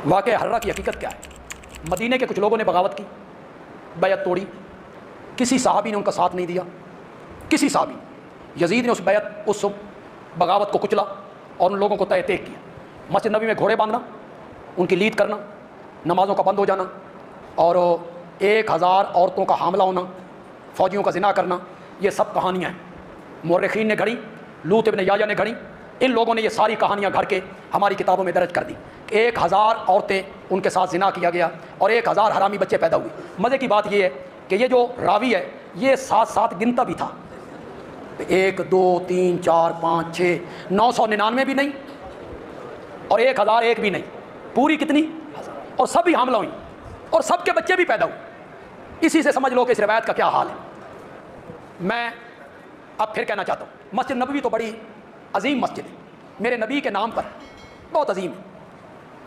واقعہ حرہ کی حقیقت کیا ہے؟ مدینے کے کچھ لوگوں نے بغاوت کی، بیعت توڑی، کسی صحابی نے ان کا ساتھ نہیں دیا، کسی صحابی۔ یزید نے اس بغاوت کو کچلا اور ان لوگوں کو تہ تیک کیا۔ مسجد نبی میں گھوڑے باندھنا، ان کی لید کرنا، نمازوں کا بند ہو جانا، اور 1000 عورتوں کا حاملہ ہونا، فوجیوں کا زنا کرنا، یہ سب کہانیاں ہیں مورخین نے گھڑی، لوط ابن یاجا نے گھڑی، ان لوگوں نے یہ ساری کہانیاں گھڑ کے ہماری کتابوں میں درج کر دی۔ 1000 عورتیں ان کے ساتھ زنا کیا گیا اور 1000 حرامی بچے پیدا ہوئے۔ مزے کی بات یہ ہے کہ یہ جو راوی ہے یہ 7 گنتا بھی تھا، 1 2 3 4 5 6 999 بھی نہیں اور 1001 بھی نہیں، پوری کتنی، اور سب بھی حاملہ ہوئی اور سب کے بچے بھی پیدا ہوئے۔ اسی سے سمجھ لو کہ اس روایت کا کیا حال ہے۔ میں اب پھر کہنا چاہتا ہوں، مسجد نبوی تو بڑی عظیم مسجد ہے، میرے نبی کے نام پر بہت عظیم ہے۔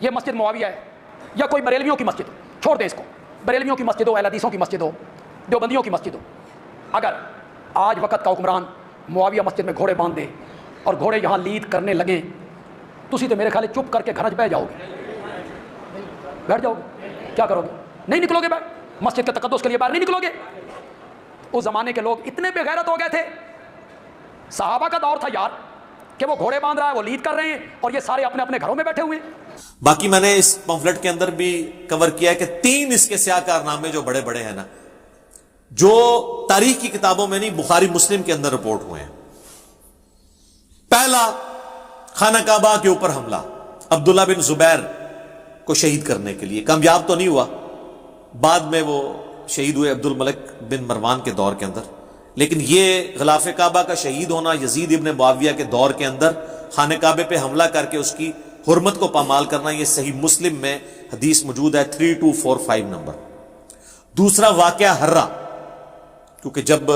یہ مسجد معاویہ ہے یا کوئی بریلویوں کی مسجد ہو، چھوڑ دیں اس کو، بریلویوں کی مسجد ہو، اہل حدیثوں کی مسجد ہو، دیوبندیوں کی مسجد ہو، اگر آج وقت کا حکمران معاویہ مسجد میں گھوڑے باندھ دے اور گھوڑے یہاں لید کرنے لگیں تو میرے خیال ہے چپ کر کے گھر بیٹھ جاؤ گے، بیٹھ جاؤ گے، کیا کرو گے؟ نہیں نکلو گے، مسجد کے تقدس کے لیے باہر نہیں نکلو گے۔ اس زمانے کے لوگ اتنے بے غیرت ہو گئے تھے، صحابہ کا دور تھا یار کہ وہ گھوڑے باندھ رہا ہے، وہ لید کر رہے ہیں اور یہ سارے اپنے اپنے گھروں میں بیٹھے ہوئے ہیں۔ باقی میں نے اس پمفلٹ کے اندر بھی کور کیا ہے کہ 3 اس کے سیاہ کارنامے جو بڑے بڑے ہیں نا، جو تاریخ کی کتابوں میں نہیں بخاری مسلم کے اندر رپورٹ ہوئے ہیں۔ پہلا، خانہ کعبہ کے اوپر حملہ، عبداللہ بن زبیر کو شہید کرنے کے لیے، کامیاب تو نہیں ہوا، بعد میں وہ شہید ہوئے عبد الملک بن مروان کے دور کے اندر، لیکن یہ غلاف کعبہ کا شہید ہونا یزید ابن معاویہ کے دور کے اندر خانہ کعبے پہ حملہ کر کے اس کی حرمت کو پامال کرنا، یہ صحیح مسلم میں حدیث موجود ہے 3245 نمبر۔ دوسرا واقعہ حرہ، کیونکہ جب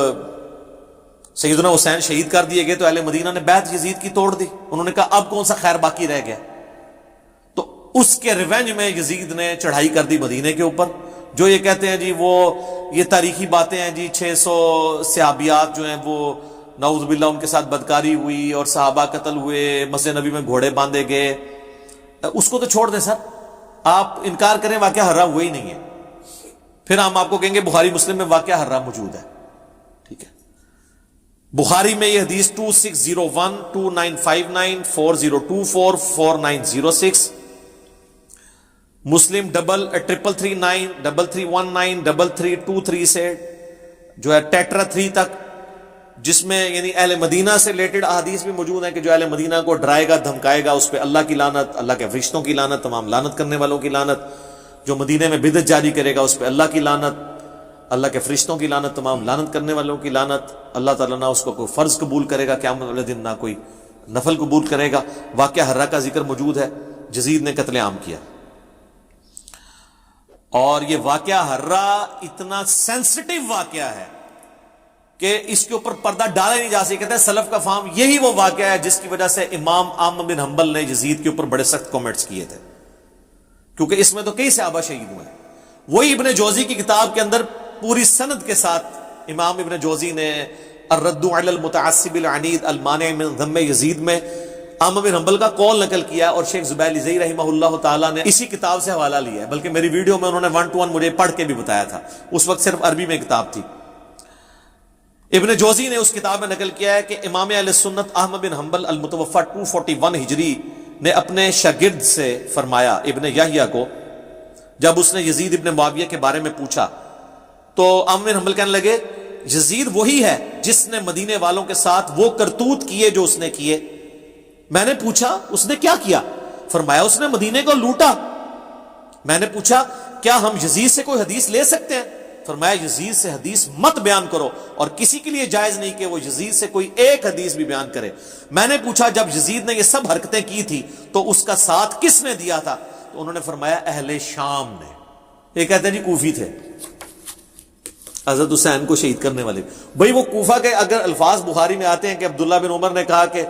سیدنا حسین شہید کر دیے گئے تو اہل مدینہ نے بیعت یزید کی توڑ دی، انہوں نے کہا اب کون سا خیر باقی رہ گیا، تو اس کے ریونج میں یزید نے چڑھائی کر دی مدینے کے اوپر۔ جو یہ کہتے ہیں جی وہ یہ تاریخی باتیں ہیں جی 600 صحابیات جو ہیں وہ نعوذ باللہ ان کے ساتھ بدکاری ہوئی اور صحابہ قتل ہوئے، مسجد نبی میں گھوڑے باندھے گئے، اس کو تو چھوڑ دیں سر، آپ انکار کریں واقعہ حرہ ہوا ہی نہیں ہے، پھر ہم آپ کو کہیں گے بخاری مسلم میں واقعہ حرہ موجود ہے، ٹھیک ہے۔ بخاری میں یہ حدیث 2601 2959 4024 4906، مسلم 3339 3319 3323 سے جو ہے ٹیٹرا 3 تک، جس میں یعنی اہل مدینہ سے ریلیٹڈ احادیث بھی موجود ہیں کہ جو اہل مدینہ کو ڈرائے گا دھمکائے گا اس پہ اللہ کی لعنت، اللہ کے فرشتوں کی لعنت، تمام لعنت کرنے والوں کی لعنت، جو مدینے میں بدعت جاری کرے گا اس پہ اللہ کی لعنت، اللہ کے فرشتوں کی لعنت، تمام لعنت کرنے والوں کی لعنت، اللہ تعالیٰ نہ اس کو کوئی فرض قبول کرے گا قیامت والے دن، نہ کوئی نفل قبول کرے گا۔ واقعہ حرہ کا ذکر موجود ہے، یزید نے قتل عام کیا، اور یہ واقعہ حرہ اتنا سینسٹیو واقعہ ہے کہ اس کے اوپر پردہ ڈالا نہیں جا سکتا۔ کہتے ہیں سلف کا فہم یہی وہ واقعہ ہے جس کی وجہ سے امام احمد بن حنبل نے یزید کے اوپر بڑے سخت کامنٹس کیے تھے، کیونکہ اس میں تو کئی صحابہ شہید ہوئے ہیں۔ وہی ابن جوزی کی کتاب کے اندر پوری سند کے ساتھ امام ابن جوزی نے الرد علی المتعصب العنید المانع من ذم یزید میں احمد بن حنبل کا قول نقل کیا، اور شیخ زبیر لزئی رحمہ اللہ تعالیٰ نے اسی کتاب سے حوالہ لیا ہے، بلکہ میری ویڈیو میں انہوں نے 1 to 1 مجھے پڑھ کے بھی بتایا تھا، اس وقت صرف عربی میں کتاب تھی۔ ابن جوزی نے اس کتاب میں نقل کیا ہے کہ امام اہل سنت احمد بن حنبل المتوفی 241 ہجری نے اپنے شاگرد سے فرمایا ابن یحییٰ کو، جب اس نے یزید ابن معاویہ کے بارے میں پوچھا تو احمد بن حنبل کہنے لگے یزید وہی ہے جس نے مدینے والوں کے ساتھ وہ کرتوت کیے جو اس نے کیے۔ میں نے پوچھا اس نے کیا کیا؟ فرمایا اس نے مدینے کو لوٹا۔ میں نے پوچھا کیا ہم یزید سے کوئی حدیث لے سکتے ہیں؟ فرمایا یزید سے حدیث مت بیان کرو، اور کسی کے لیے جائز نہیں کہ وہ یزید سے کوئی ایک حدیث بھی بیان کرے۔ میں نے پوچھا جب یزید نے یہ سب حرکتیں کی تھی تو اس کا ساتھ کس نے دیا تھا؟ تو انہوں نے فرمایا اہل شام نے۔ یہ کہتے ہیں جی کوفی تھے، حضرت حسین کو شہید کرنے والے۔ بھئی وہ کوفہ کے اگر الفاظ بخاری میں آتے ہیں کہ عبداللہ بن عمر نے کہا کہ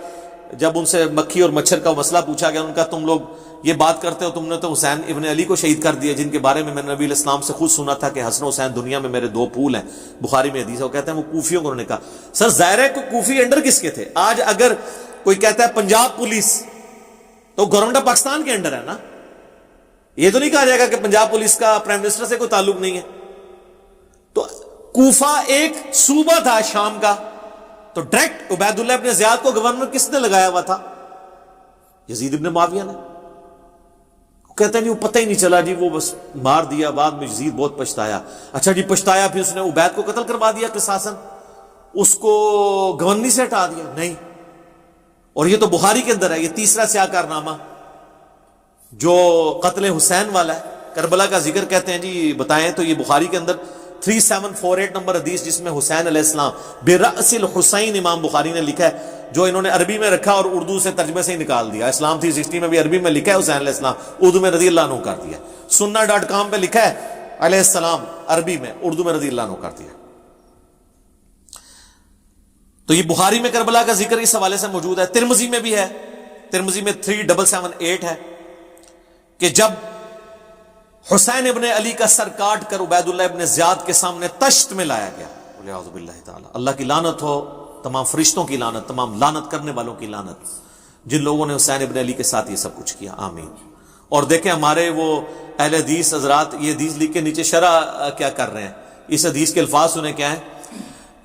جب ان سے مکھی اور مچھر کا مسئلہ پوچھا گیا، ان کا تم لوگ یہ بات کرتے ہو، تم نے تو حسین ابن علی کو شہید کر دیا جن کے بارے میں نے نبی علیہ السلام سے خود سنا تھا کہ حسن و حسین دنیا میں میرے 2 پھول ہیں، بخاری میں حدیث ہے۔ وہ کہتے ہیں وہ کوفیوں کو، انہوں نے کہا سر ظاہر ہے کہ کوفی انڈر کس کے تھے؟ آج اگر کوئی کہتا ہے پنجاب پولیس تو گورنمنٹ آف پاکستان کے انڈر ہے نا، یہ تو نہیں کہا جائے گا کہ پنجاب پولیس کا پرائم منسٹر سے کوئی تعلق نہیں ہے. تو کوفہ ایک صوبہ تھا شام کا, تو ڈائریکٹ عبید اللہ ابن زیاد کو گورنر کس نے لگایا ہوا تھا؟ یزید ابن معاویہ نے. کہتے ہیں جی وہ پتہ ہی نہیں چلا جی, وہ بس مار دیا, بعد میں یزید بہت پچھتایا. اچھا جی پچھتایا, پھر اس نے عبید کو قتل کروا دیا قصاصاً, اس کو گورنری سے ہٹا دیا؟ نہیں. اور یہ تو بخاری کے اندر ہے, یہ تیسرا سیاہ کارنامہ جو قتل حسین والا ہے, کربلا کا ذکر کہتے ہیں جی بتائیں تو یہ بخاری کے اندر 3748 نمبر حدیث, جس میں حسین علیہ السلام برأس الحسین امام بخاری نے لکھا ہے, جو انہوں نے عربی میں رکھا اور اردو سے ترجمے سے ہی نکال دیا. اسلام 360 میں بھی عربی میں لکھا ہے حسین علیہ السلام, اردو میں رضی اللہ عنہ کر دیا. sunna.com پہ لکھا ہے علیہ السلام عربی میں, اردو میں رضی اللہ عنہ کر دیا. تو یہ بخاری میں کربلا کا ذکر اس حوالے سے موجود ہے. ترمذی میں بھی ہے, ترمذی میں 3778 ہے کہ جب حسین ابن علی کا سر کاٹ کر عبید اللہ ابن زیاد کے سامنے تشت میں لایا گیا, اعوذ باللہ تعالی, اللہ کی لعنت ہو, تمام فرشتوں کی لعنت, تمام لعنت کرنے والوں کی لعنت, جن لوگوں نے حسین ابن علی کے ساتھ یہ سب کچھ کیا, آمین. اور دیکھیں ہمارے وہ اہل حدیث حضرات یہ حدیث لکھ کے نیچے شرح کیا کر رہے ہیں. اس حدیث کے الفاظ سنیں کیا ہیں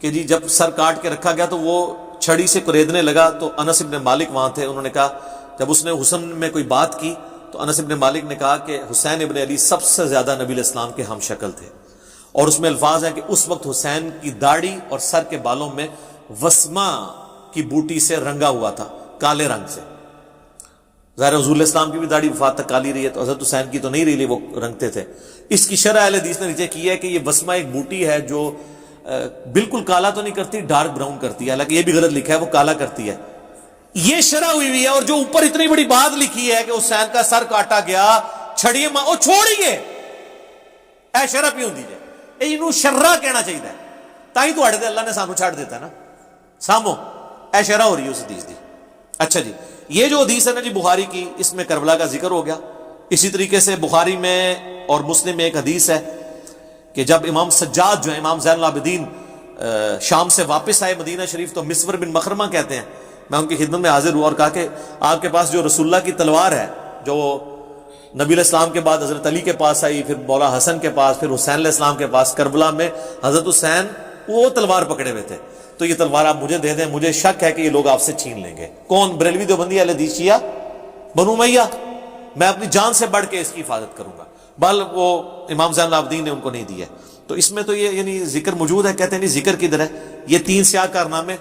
کہ جی جب سر کاٹ کے رکھا گیا تو وہ چھڑی سے کوریدنے لگا, تو انس ابن مالک وہاں تھے, انہوں نے کہا جب اس نے حسن میں کوئی بات کی تو انس ابن مالک نے کہا کہ حسین ابن علی سب سے زیادہ نبی علیہ السلام کے ہم شکل تھے. اور اس میں الفاظ ہیں کہ اس وقت حسین کی داڑھی اور سر کے بالوں میں وسما کی بوٹی سے رنگا ہوا تھا, کالے رنگ سے. ظاہر حضور علیہ السلام کی بھی داڑھی وفات تک کالی رہی ہے, تو حضرت حسین کی تو نہیں رہی, وہ رنگتے تھے. اس کی شرح اہل حدیث نے نیچے کی ہے کہ یہ وسما ایک بوٹی ہے جو بالکل کالا تو نہیں کرتی, ڈارک براؤن کرتی ہے, حالانکہ یہ بھی غلط لکھا ہے, وہ کالا کرتی ہے. یہ شرح ہوئی ہے. اور جو اوپر اتنی بڑی بات لکھی ہے کہ حسین کا سر کاٹا گیا چھڑیے ماں, وہ چھوڑیے اے شرح پیوں دیجیے, انہوں شرح کہنا چاہیے, تاہی تو اڑے دے اللہ نے سانو چھاڑ دیتا ہے نا, سامو اے شرح ہو رہی ہے اس حدیث دی. اچھا جی, یہ جو حدیث ہے نا جی بخاری کی, اس میں کربلا کا ذکر ہو گیا. اسی طریقے سے بخاری میں اور مسلم میں ایک حدیث ہے کہ جب امام سجاد جو ہے, امام زین العابدین شام سے واپس آئے مدینہ شریف, تو مسور بن مخرمہ کہتے ہیں, میں ان کی خدمت میں حاضر ہوا اور کہا کہ آپ کے پاس جو رسول اللہ کی تلوار ہے, جو نبی علیہ السلام کے بعد حضرت علی کے پاس آئی, پھر مولا حسن کے پاس, پھر حسین علیہ السلام کے پاس, کربلا میں حضرت حسین وہ تلوار پکڑے ہوئے تھے, تو یہ تلوار آپ مجھے دے دیں, مجھے شک ہے کہ یہ لوگ آپ سے چھین لیں گے. کون؟ بریلوی دیوبندی اہل حدیث شیعہ بنو امیہ, میں اپنی جان سے بڑھ کے اس کی حفاظت کروں گا. بل وہ امام زین العابدین نے ان کو نہیں دیا. تو اس میں تو یہ یعنی ذکر موجود ہے. کہتے ہیں نہیں ذکر کدھر ہے؟ یہ 3 سیاہ کارنامے